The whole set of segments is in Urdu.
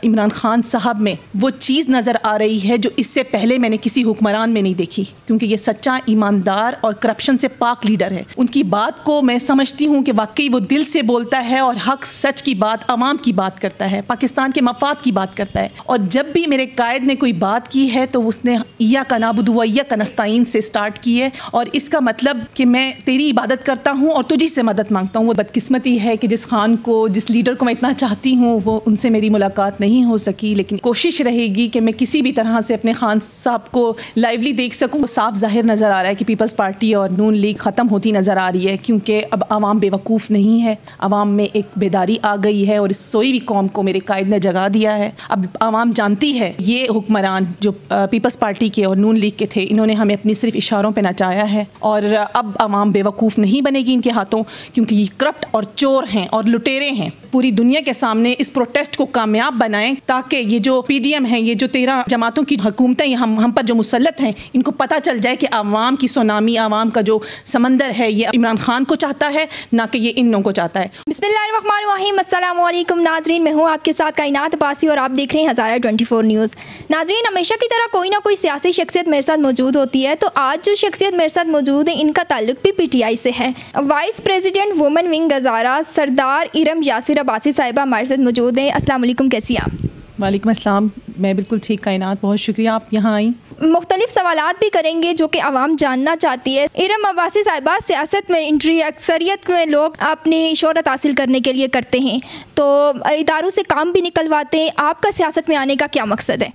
عمران خان صاحب میں وہ چیز نظر آ رہی ہے جو اس سے پہلے میں نے کسی حکمران میں نہیں دیکھی، کیونکہ یہ سچا، ایماندار اور کرپشن سے پاک لیڈر ہے۔ ان کی بات کو میں سمجھتی ہوں کہ واقعی وہ دل سے بولتا ہے اور حق سچ کی بات، عوام کی بات کرتا ہے، پاکستان کے مفاد کی بات کرتا ہے۔ اور جب بھی میرے قائد نے کوئی بات کی ہے تو اس نے ایاک نعبد و ایاک نستعین سے سٹارٹ کی ہے، اور اس کا مطلب کہ میں تیری عبادت کرتا ہوں اور تجھی سے مدد مانگتا ہوں۔ وہ بدقسمتی ہے کہ جس خان کو، جس لیڈر کو میں اتنا چاہتی ہوں، وہ ان سے میری ملاقات نہیں ہو سکی، لیکن کوشش رہے گی کہ میں کسی بھی طرح سے اپنے خان صاحب کو لائیولی دیکھ سکوں۔ صاف ظاہر نظر آ رہا ہے کہ پیپلز پارٹی اور نون لیگ ختم ہوتی نظر آ رہی ہے، کیونکہ اب عوام بے وقوف نہیں ہے، عوام میں ایک بیداری آ گئی ہے، اور اس سوئی ہوئی قوم کو میرے قائد نے جگا دیا ہے۔ اب عوام جانتی ہے یہ حکمران جو پیپلز پارٹی کے اور نون لیگ کے تھے، انہوں نے ہمیں اپنی صرف اشاروں پہ نچایا ہے، اور اب عوام بے وقوف نہیں بنے گی ان کے ہاتھوں، کیونکہ یہ کرپٹ اور چور ہیں اور لٹیرے ہیں۔ پوری دنیا کے سامنے اس پروٹیسٹ کو کامیاب بنائیں تاکہ یہ جو پی ڈی ایم ہیں، یہ جو 13 جماعتوں کی حکومتیں ہم پر جو مسلط ہیں، ان کو پتہ چل جائے کہ عوام کی سونامی، عوام کا جو سمندر ہے، یہ عمران خان کو چاہتا ہے، نہ کہ یہ ان لوگوں کو چاہتا ہے۔ بسم اللہ الرحمن الرحیم۔ السلام علیکم ناظرین، میں ہوں آپ کے ساتھ کائنات عباسی اور آپ دیکھ رہے ہیں ہزارہ 24 نیوز۔ ناظرین، ہمیشہ کی طرح کوئی نہ کوئی سیاسی شخصیت میرے ساتھ موجود ہوتی ہے، تو آج جو شخصیت میرے ساتھ موجود ہے ان کا تعلق بھی پی ٹی آئی سے ہے۔ Vice president women wing Hazara Sardar Iram Yasir Abbasi صاحبہ ہمارے ساتھ موجود ہیں۔ السلام علیکم، کیسی ہیں آپ؟ وعلیکم السلام، میں بالکل ٹھیک کائنات، بہت شکریہ آپ یہاں آئیں۔ مختلف سوالات بھی کریں گے جو کہ عوام جاننا چاہتی ہے۔ ارم عباسی صاحبہ، سیاست میں انٹری اکثریت میں لوگ اپنی شہرت حاصل کرنے کے لیے کرتے ہیں، تو اداروں سے کام بھی نکلواتے ہیں، آپ کا سیاست میں آنے کا کیا مقصد ہے؟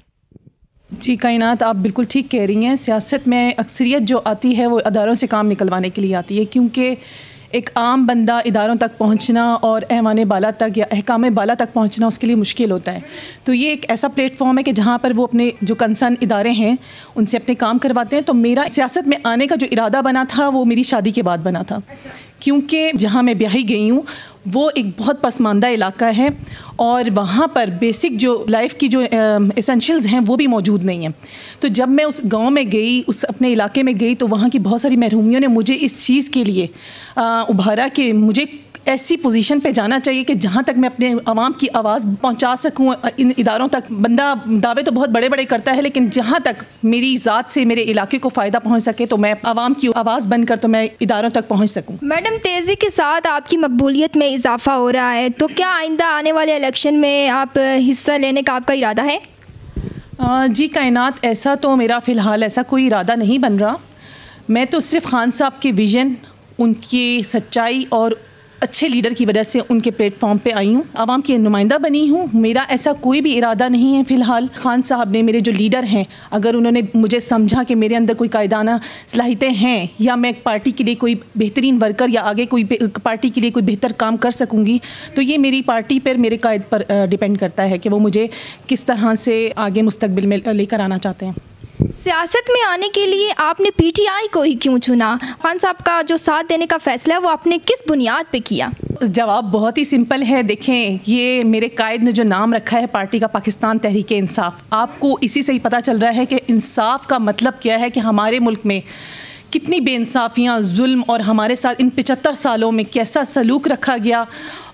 جی کائنات، آپ بالکل ٹھیک کہہ رہی ہیں، سیاست میں اکثریت جو آتی ہے وہ اداروں سے کام نکلوانے کے لیے آتی ہے، کیونکہ ایک عام بندہ اداروں تک پہنچنا اور ایوان بالا تک یا احکام بالا تک پہنچنا اس کے لیے مشکل ہوتا ہے۔ تو یہ ایک ایسا پلیٹ فارم ہے کہ جہاں پر وہ اپنے جو کنسرن ادارے ہیں ان سے اپنے کام کرواتے ہیں۔ تو میرا سیاست میں آنے کا جو ارادہ بنا تھا وہ میری شادی کے بعد بنا تھا، کیونکہ جہاں میں بیاہی گئی ہوں وہ ایک بہت پسماندہ علاقہ ہے، اور وہاں پر بیسک جو لائف کی جو ایسنشلز ہیں وہ بھی موجود نہیں ہیں۔ تو جب میں اس گاؤں میں گئی، اس اپنے علاقے میں گئی، تو وہاں کی بہت ساری محرومیوں نے مجھے اس چیز کے لیے ابھارا کہ مجھے ایسی پوزیشن پہ جانا چاہیے کہ جہاں تک میں اپنے عوام کی آواز پہنچا سکوں ان اداروں تک۔ بندہ دعوے تو بہت بڑے بڑے کرتا ہے، لیکن جہاں تک میری ذات سے میرے علاقے کو فائدہ پہنچ سکے تو میں عوام کی آواز بن کر تو میں اداروں تک پہنچ سکوں۔ میڈم، تیزی کے ساتھ آپ کی مقبولیت میں اضافہ ہو رہا ہے، تو کیا آئندہ آنے والے الیکشن میں آپ حصہ لینے کا آپ کا ارادہ ہے؟ جی کائنات، ایسا تو میرا فی الحال ایسا کوئی ارادہ نہیں بن رہا۔ میں تو صرف خان صاحب کے ویژن، ان کی سچائی اور اچھے لیڈر کی وجہ سے ان کے پلیٹ فارم پہ آئی ہوں، عوام کی نمائندہ بنی ہوں۔ میرا ایسا کوئی بھی ارادہ نہیں ہے فی الحال۔ خان صاحب نے، میرے جو لیڈر ہیں، اگر انہوں نے مجھے سمجھا کہ میرے اندر کوئی قائدانہ صلاحیتیں ہیں، یا میں پارٹی کے لیے کوئی بہترین ورکر یا آگے کوئی پارٹی کے لیے کوئی بہتر کام کر سکوں گی، تو یہ میری پارٹی پر، میرے قائد پر ڈیپینڈ کرتا ہے کہ وہ مجھے کس طرح سے آگے مستقبل میں لے کر آنا چاہتے ہیں۔ سیاست میں آنے کے لیے آپ نے پی ٹی آئی کو ہی کیوں چنا؟ خان صاحب کا جو ساتھ دینے کا فیصلہ ہے وہ آپ نے کس بنیاد پہ کیا؟ جواب بہت ہی سمپل ہے۔ دیکھیں، یہ میرے قائد نے جو نام رکھا ہے پارٹی کا، پاکستان تحریک انصاف، آپ کو اسی سے ہی پتہ چل رہا ہے کہ انصاف کا مطلب کیا ہے، کہ ہمارے ملک میں کتنی بے انصافیاں، ظلم، اور ہمارے ساتھ ان 75 سالوں میں کیسا سلوک رکھا گیا،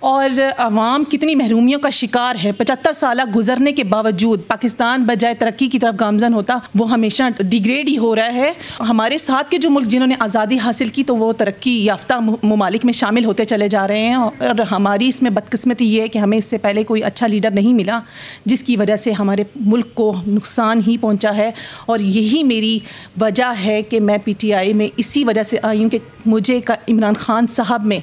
اور عوام کتنی محرومیوں کا شکار ہے۔ 75 سالہ گزرنے کے باوجود پاکستان بجائے ترقی کی طرف گامزن ہوتا، وہ ہمیشہ ڈیگریڈ ہی ہو رہا ہے۔ ہمارے ساتھ کے جو ملک جنہوں نے آزادی حاصل کی، تو وہ ترقی یافتہ ممالک میں شامل ہوتے چلے جا رہے ہیں، اور ہماری اس میں بدقسمتی یہ ہے کہ ہمیں اس سے پہلے کوئی اچھا لیڈر نہیں ملا، جس کی وجہ سے ہمارے ملک کو نقصان ہی پہنچا ہے۔ اور یہی میری وجہ ہے کہ میں پی ٹی آئی میں اسی وجہ سے آئی ہوں کہ مجھے عمران خان صاحب میں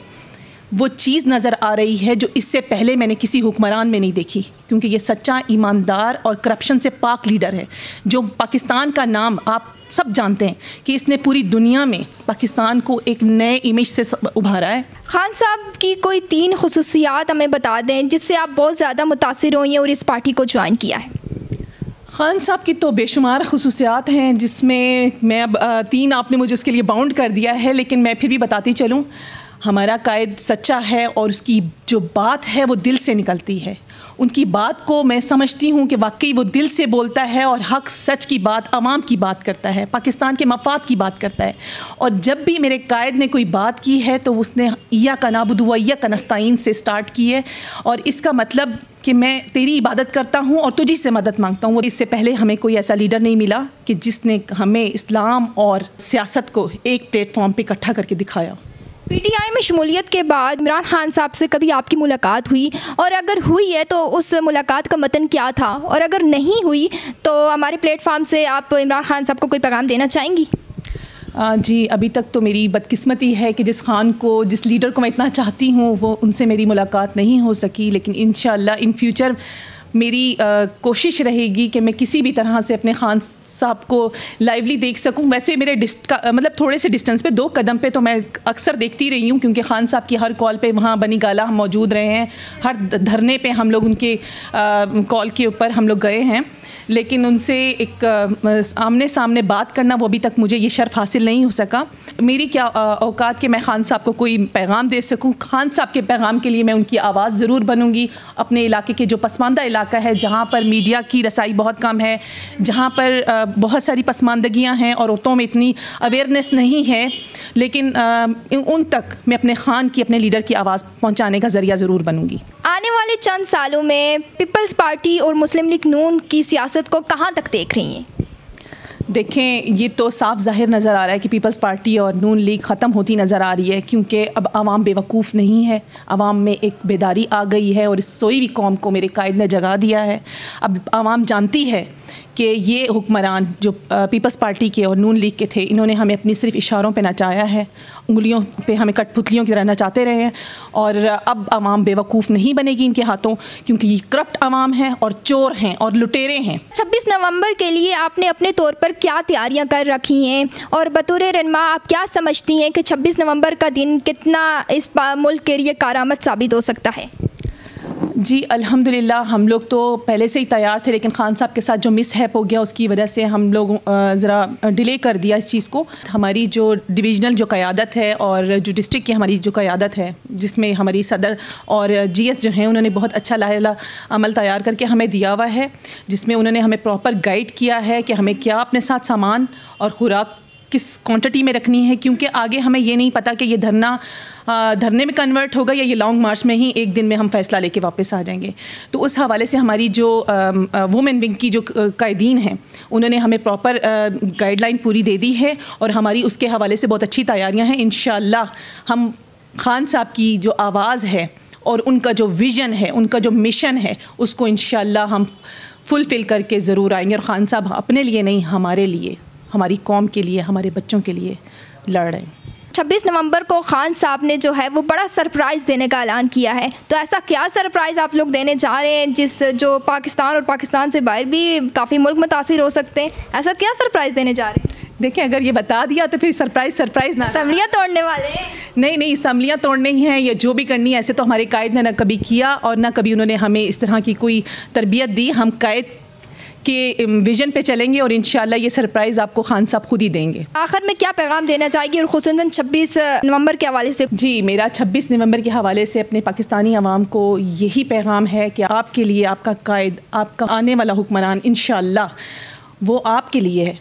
وہ چیز نظر آ رہی ہے جو اس سے پہلے میں نے کسی حکمران میں نہیں دیکھی، کیونکہ یہ سچا، ایماندار اور کرپشن سے پاک لیڈر ہے، جو پاکستان کا نام آپ سب جانتے ہیں کہ اس نے پوری دنیا میں پاکستان کو ایک نئے امیج سے ابھارا ہے۔ خان صاحب کی کوئی 3 خصوصیات ہمیں بتا دیں جس سے آپ بہت زیادہ متاثر ہوئی ہیں اور اس پارٹی کو جوائن کیا ہے۔ خان صاحب کی تو بے شمار خصوصیات ہیں، جس میں اب 3 آپ نے مجھے اس کے لیے باؤنڈ کر دیا ہے، لیکن میں پھر بھی بتاتی چلوں۔ ہمارا قائد سچا ہے، اور اس کی جو بات ہے وہ دل سے نکلتی ہے، ان کی بات کو میں سمجھتی ہوں کہ واقعی وہ دل سے بولتا ہے اور حق سچ کی بات عوام کی بات کرتا ہے, پاکستان کے مفاد کی بات کرتا ہے. اور جب بھی میرے قائد نے کوئی بات کی ہے تو اس نے ایاک نعبد و ایاک نستعین سے سٹارٹ کی ہے, اور اس کا مطلب کہ میں تیری عبادت کرتا ہوں اور تجھی سے مدد مانگتا ہوں. اس سے پہلے ہمیں کوئی ایسا لیڈر نہیں ملا کہ جس نے ہمیں اسلام اور سیاست کو ایک پلیٹ فارم پہ اکٹھا کر کے دکھایا. پی ٹی آئی میں شمولیت کے بعد عمران خان صاحب سے کبھی آپ کی ملاقات ہوئی, اور اگر ہوئی ہے تو اس ملاقات کا متن کیا تھا, اور اگر نہیں ہوئی تو ہمارے پلیٹ فارم سے آپ عمران خان صاحب کو کوئی پیغام دینا چاہیں گی؟ جی, ابھی تک تو میری بدقسمتی ہے کہ جس خان کو, جس لیڈر کو میں اتنا چاہتی ہوں وہ ان سے میری ملاقات نہیں ہو سکی, لیکن انشاءاللہ ان فیوچر میری کوشش رہے گی کہ میں کسی بھی طرح سے اپنے خان صاحب کو لائیولی دیکھ سکوں. ویسے میرے مطلب تھوڑے سے ڈسٹینس پہ 2 قدم پہ تو میں اکثر دیکھتی رہی ہوں, کیونکہ خان صاحب کی ہر کال پہ وہاں بنی گالا ہم موجود رہے ہیں, ہر دھرنے پہ ہم لوگ ان کے کال کے اوپر ہم لوگ گئے ہیں, لیکن ان سے ایک آمنے سامنے بات کرنا وہ ابھی تک مجھے یہ شرف حاصل نہیں ہو سکا. میری کیا اوقات کہ میں خان صاحب کو کوئی پیغام دے سکوں. خان صاحب کے پیغام کے لیے میں ان کی آواز ضرور بنوں گی. اپنے علاقے کے جو پسماندہ علاقہ ہے, جہاں پر میڈیا کی رسائی بہت کم ہے, جہاں پر بہت ساری پسماندگیاں ہیں اور عورتوں میں اتنی اویئرنیس نہیں ہے, لیکن ان تک میں اپنے خان کی, اپنے لیڈر کی آواز پہنچانے کا ذریعہ ضرور بنوں گی. آنے والے چند سالوں میں پیپلز پارٹی اور مسلم لیگ نون کی سیاست کو کہاں تک دیکھ رہی ہیں؟ دیکھیں, یہ تو صاف ظاہر نظر آ رہا ہے کہ پیپلز پارٹی اور نون لیگ ختم ہوتی نظر آ رہی ہے, کیونکہ اب عوام بے وقوف نہیں ہے, عوام میں ایک بیداری آ گئی ہے, اور اس سوئی ہوئی قوم کو میرے قائد نے جگا دیا ہے. اب عوام جانتی ہے کہ یہ حکمران جو پیپلز پارٹی کے اور نون لیگ کے تھے, انہوں نے ہمیں اپنی صرف اشاروں پہ نچایا ہے, انگلیوں پہ ہمیں کٹ پتلیوں کی طرح نچاتے رہے ہیں, اور اب عوام بے وقوف نہیں بنے گی ان کے ہاتھوں, کیونکہ یہ کرپٹ عوام ہے اور چور ہیں اور لٹیرے ہیں. 26 نومبر کے لیے آپ نے اپنے طور پر کیا تیاریاں کر رکھی ہیں, اور بطور رہنما آپ کیا سمجھتی ہیں کہ 26 نومبر کا دن کتنا اس ملک کے لیے کارآمد ثابت ہو سکتا ہے؟ جی الحمدللہ ہم لوگ تو پہلے سے ہی تیار تھے, لیکن خان صاحب کے ساتھ جو مس ہیپ ہو گیا اس کی وجہ سے ہم لوگ ذرا ڈیلے کر دیا اس چیز کو. ہماری جو ڈویژنل جو قیادت ہے اور جو ڈسٹرکٹ کی ہماری جو قیادت ہے, جس میں ہماری صدر اور جی ایس جو ہیں, انہوں نے بہت اچھا لاحلہ عمل تیار کر کے ہمیں دیا ہوا ہے, جس میں انہوں نے ہمیں پراپر گائیڈ کیا ہے کہ ہمیں کیا اپنے ساتھ سامان اور خوراک کس کوانٹٹی میں رکھنی ہے, کیونکہ آگے ہمیں یہ نہیں پتہ کہ یہ دھرنے میں کنورٹ ہوگا یا یہ لانگ مارچ میں ہی ایک دن میں ہم فیصلہ لے کے واپس آ جائیں گے. تو اس حوالے سے ہماری جو وومن ونگ کی جو قائدین ہیں, انہوں نے ہمیں پراپر گائیڈ لائن پوری دے دی ہے, اور ہماری اس کے حوالے سے بہت اچھی تیاریاں ہیں. انشاءاللہ ہم خان صاحب کی جو آواز ہے اور ان کا جو ویژن ہے, ان کا جو مشن ہے, اس کو انشاءاللہ ہم فلفل کر کے ضرور آئیں گے. اور خان صاحب اپنے لیے نہیں, ہمارے لیے, ہماری قوم کے لیے, ہمارے بچوں کے لیے لڑ رہے ہیں. 26 نومبر کو خان صاحب نے جو ہے وہ بڑا سرپرائز دینے کا اعلان کیا ہے, تو ایسا کیا سرپرائز آپ لوگ دینے جا رہے ہیں جو پاکستان اور پاکستان سے باہر بھی کافی ملک متاثر ہو سکتے ہیں؟ ایسا کیا سرپرائز دینے جا رہے ہیں؟ دیکھیں, اگر یہ بتا دیا تو پھر سرپرائز نہ, اسمبلیاں توڑنے والے ہیں. نہیں, اسمبلیاں توڑنی ہیں یا جو بھی کرنی ہے, ایسے تو ہمارے قائد نے نہ کبھی کیا اور نہ کبھی انہوں نے ہمیں اس طرح کی کوئی تربیت دی. ہم قائد کے ویژن پہ چلیں گے اور انشاءاللہ یہ سرپرائز آپ کو خان صاحب خود ہی دیں گے. آخر میں کیا پیغام دینا چاہیے, اور خصوصاً 26 نومبر کے حوالے سے؟ جی, میرا 26 نومبر کے حوالے سے اپنے پاکستانی عوام کو یہی پیغام ہے کہ آپ کے لیے آپ کا قائد, آپ کا آنے والا حکمران انشاءاللہ وہ آپ کے لیے ہے,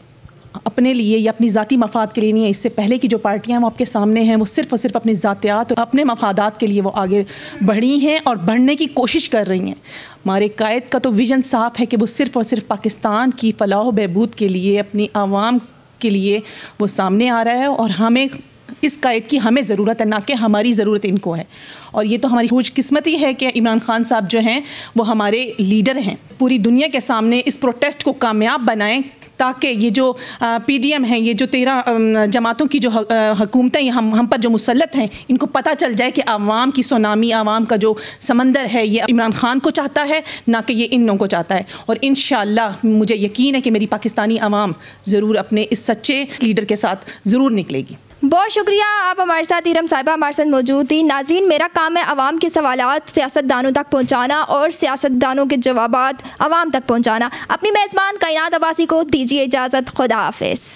اپنے لیے یا اپنی ذاتی مفاد کے لیے نہیں ہے. اس سے پہلے کی جو پارٹیاں وہ آپ کے سامنے ہیں, وہ صرف اور صرف اپنی ذاتیات اور اپنے مفادات کے لیے وہ آگے بڑھی ہیں اور بڑھنے کی کوشش کر رہی ہیں. ہمارے قائد کا تو ویژن صاف ہے کہ وہ صرف اور صرف پاکستان کی فلاح و بہبود کے لیے, اپنی عوام کے لیے وہ سامنے آ رہا ہے, اور ہمیں اس قائد کی ہمیں ضرورت ہے, نہ کہ ہماری ضرورت ان کو ہے. اور یہ تو ہماری خوش قسمتی ہے کہ عمران خان صاحب جو ہیں وہ ہمارے لیڈر ہیں. پوری دنیا کے سامنے اس پروٹیسٹ کو کامیاب بنائیں, تاکہ یہ جو پی ڈی ایم ہیں, یہ جو 13 جماعتوں کی جو حکومتیں ہم پر جو مسلط ہیں, ان کو پتہ چل جائے کہ عوام کی سونامی, عوام کا جو سمندر ہے, یہ عمران خان کو چاہتا ہے, نہ کہ یہ ان لوگوں کو چاہتا ہے. اور انشاءاللہ مجھے یقین ہے کہ میری پاکستانی عوام ضرور اپنے اس سچے لیڈر کے ساتھ ضرور نکلے گی. بہت شکریہ, آپ ہمارے ساتھ ارم صاحبہ ہمارے ساتھ موجود تھی. ناظرین, میرا کام ہے عوام کے سوالات سیاست دانوں تک پہنچانا اور سیاست دانوں کے جوابات عوام تک پہنچانا. اپنی میزبان کائنات عباسی کو دیجیے اجازت. خدا حافظ.